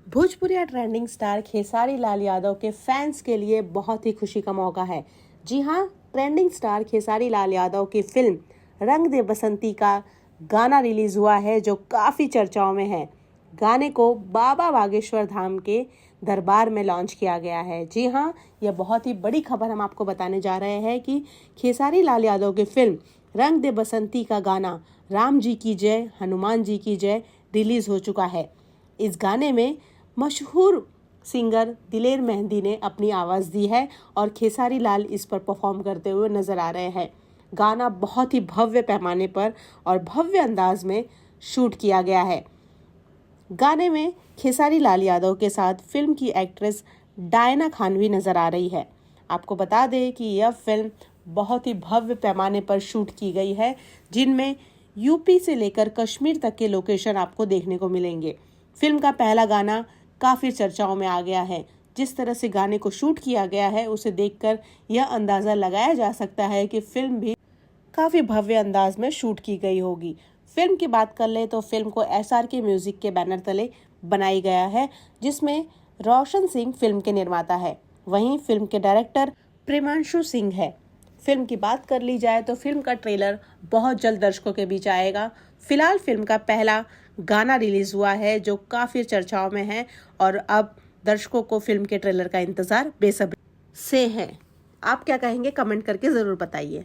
Bhojpuri trending star Khesari Lal Yadav के fans के लिए बहुत ही खुशी का मौका है। जी हाँ, ट्रेंडिंग स्टार खेसारी लाल यादव की फिल्म रंग दे बसंती का गाना रिलीज हुआ है, जो काफ़ी चर्चाओं में है। गाने को बाबा बागेश्वर धाम के दरबार में लॉन्च किया गया है। जी हाँ, यह बहुत ही बड़ी खबर हम आपको बताने जा रहे हैं कि खेसारी लाल यादव की फिल्म रंग दे बसंती का गाना राम जी की जय हनुमान जी की जय रिलीज हो चुका है। इस गाने में मशहूर सिंगर दिलेर मेहंदी ने अपनी आवाज़ दी है और खेसारी लाल इस पर परफॉर्म करते हुए नजर आ रहे हैं। गाना बहुत ही भव्य पैमाने पर और भव्य अंदाज में शूट किया गया है। गाने में खेसारी लाल यादव के साथ फिल्म की एक्ट्रेस डायना खान भी नजर आ रही है। आपको बता दें कि यह फिल्म बहुत ही भव्य पैमाने पर शूट की गई है, जिनमें यूपी से लेकर कश्मीर तक के लोकेशन आपको देखने को मिलेंगे। फिल्म का पहला गाना काफ़ी चर्चाओं में आ गया है। जिस तरह से गाने को शूट किया गया है, उसे देखकर यह अंदाज़ा लगाया जा सकता है कि फिल्म भी काफ़ी भव्य अंदाज में शूट की गई होगी। फिल्म की बात कर ले तो फिल्म को SRK म्यूजिक के बैनर तले बनाई गया है, जिसमें रोशन सिंह फिल्म के निर्माता है। वहीं फिल्म के डायरेक्टर प्रेमांशु सिंह है। फिल्म की बात कर ली जाए तो फिल्म का ट्रेलर बहुत जल्द दर्शकों के बीच आएगा। फिलहाल फिल्म का पहला गाना रिलीज हुआ है, जो काफ़ी चर्चाओं में है और अब दर्शकों को फिल्म के ट्रेलर का इंतज़ार बेसब्री से है। आप क्या कहेंगे, कमेंट करके ज़रूर बताइए।